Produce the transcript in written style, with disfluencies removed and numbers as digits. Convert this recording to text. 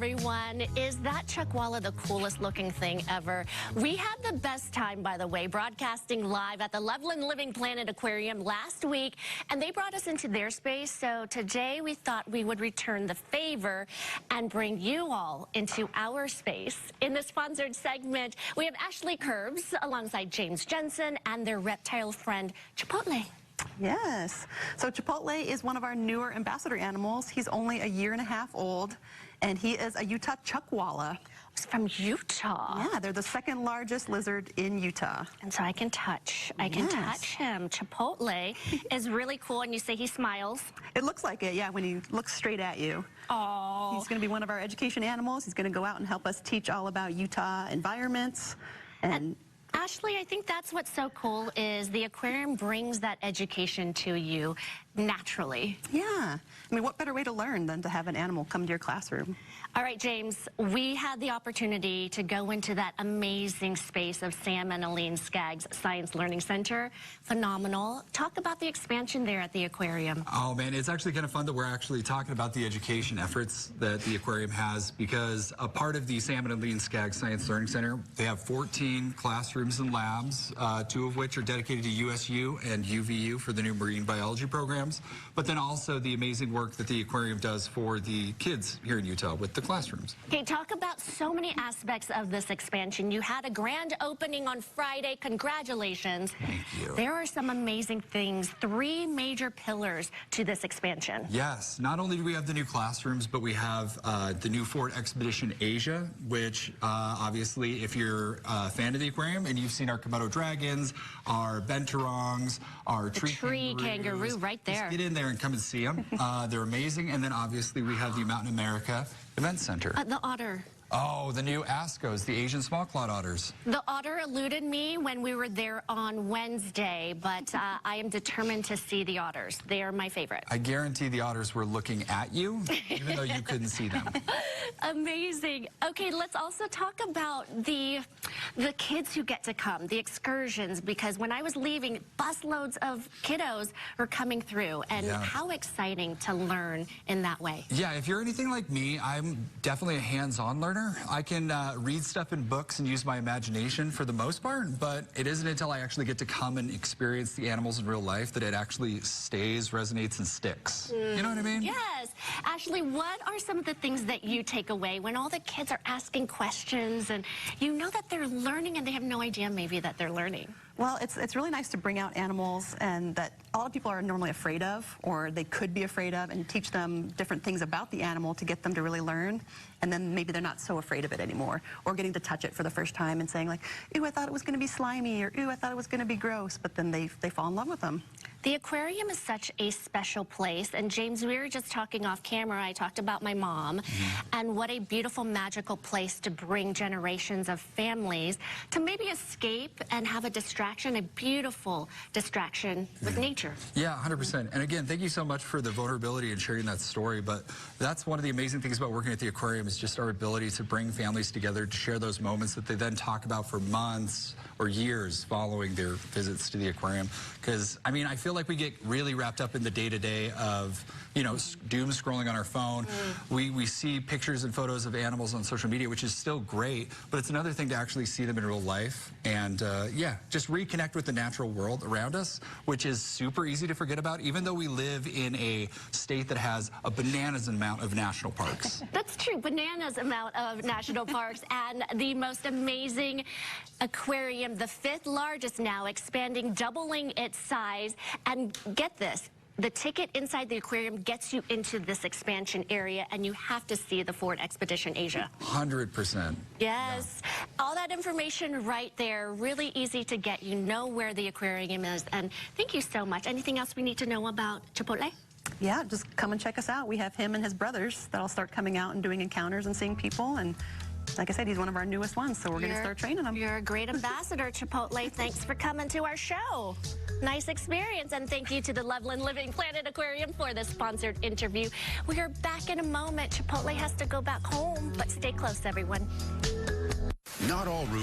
everyone. Is that chuckwalla the coolest looking thing ever? We had the best time, by the way, broadcasting live at the Loveland Living Planet Aquarium last week, and they brought us into their space. So today we thought we would return the favor and bring you all into our space. In the sponsored segment, we have Ashley Curbs alongside James Jensen and their reptile friend, Chipotle. Yes. So Chipotle is one of our newer ambassador animals. He's only a year and a half old, and he is a Utah chuckwalla. It's from Utah. Yeah, they're the second largest lizard in Utah. And so I can touch him. Chipotle is really cool, and you say he smiles. It looks like it, yeah, when he looks straight at you. Oh. He's going to be one of our education animals. He's going to go out and help us teach all about Utah environments. And Ashley, I think that's what's so cool is the aquarium brings that education to you naturally. Yeah. I mean, what better way to learn than to have an animal come to your classroom? All right, James, we had the opportunity to go into that amazing space of Sam and Aline Skaggs Science Learning Center. Phenomenal. Talk about the expansion there at the aquarium. Oh, man, it's actually kind of fun that we're actually talking about the education efforts that the aquarium has, because a part of the Sam and Aline Skaggs Science Learning Center, they have 14 classrooms and labs, 2 of which are dedicated to USU and UVU for the new marine biology programs, but then also the amazing work that the aquarium does for the kids here in Utah with the classrooms. Okay, talk about so many aspects of this expansion. You had a grand opening on Friday. Congratulations. Thank you. There are some amazing things, 3 major pillars to this expansion. Yes, not only do we have the new classrooms, but we have the new Ford Expedition Asia, which obviously, if you're a fan of the aquarium and you've seen our Komodo dragons, our benturongs, our tree kangaroo right there. Just get in there and come and see them. They're amazing. And then obviously we have the Mountain America Event Center. The otter. Oh, the new Ascos, the Asian small-clawed otters. The otter eluded me when we were there on Wednesday, but I am determined to see the otters. They are my favorite. I guarantee the otters were looking at you, even though you couldn't see them. Amazing. Okay, let's also talk about the kids who get to come, the excursions, because when I was leaving, busloads of kiddos were coming through, and how exciting to learn in that way. Yeah, if you're anything like me, I'm definitely a hands-on learner. I can read stuff in books and use my imagination for the most part, but it isn't until I actually get to come and experience the animals in real life that it actually stays, resonates, and sticks. You know what I mean? Yes. Ashley, what are some of the things that you take away when all the kids are asking questions and you know that they're learning and they have no idea maybe that they're learning? Well, it's really nice to bring out animals and that a lot of people are normally afraid of, or they could be afraid of, and teach them different things about the animal to get them to really learn. And then maybe they're not so afraid of it anymore, or getting to touch it for the first time and saying like, ooh, I thought it was going to be slimy, or ooh, I thought it was going to be gross, but then they fall in love with them. The aquarium is such a special place, and James, we were just talking off camera. I talked about my mom, and what a beautiful, magical place to bring generations of families to maybe escape and have a distraction, a beautiful distraction with nature. Yeah, 100%. And again, thank you so much for the vulnerability and sharing that story, but that's one of the amazing things about working at the aquarium is just our ability to bring families together to share those moments that they then talk about for months or years following their visits to the aquarium. Because, I mean, I feel like we get really wrapped up in the day-to-day of, you know, doom scrolling on our phone. We see pictures and photos of animals on social media, which is still great, but it's another thing to actually see them in real life and, yeah, just reconnect with the natural world around us, which is super easy to forget about, even though we live in a state that has a bananas amount of national parks. That's true, bananas amount of national parks, and the most amazing aquarium, the 5th largest now, expanding, doubling its size. And get this, the ticket inside the aquarium gets you into this expansion area, and you have to see the Ford Expedition Asia. 100%. Yes. Yeah. All that information right there, really easy to get. You know where the aquarium is, and thank you so much. Anything else we need to know about Chipotle? Yeah, just come and check us out. We have him and his brothers that'll start coming out and doing encounters and seeing people, and like I said, he's one of our newest ones, so we're going to start training him. You're a great ambassador, Chipotle. Thanks for coming to our show. Nice experience, and thank you to the Loveland Living Planet Aquarium for this sponsored interview. We are back in a moment. Chipotle has to go back home, but stay close, everyone. Not all roofs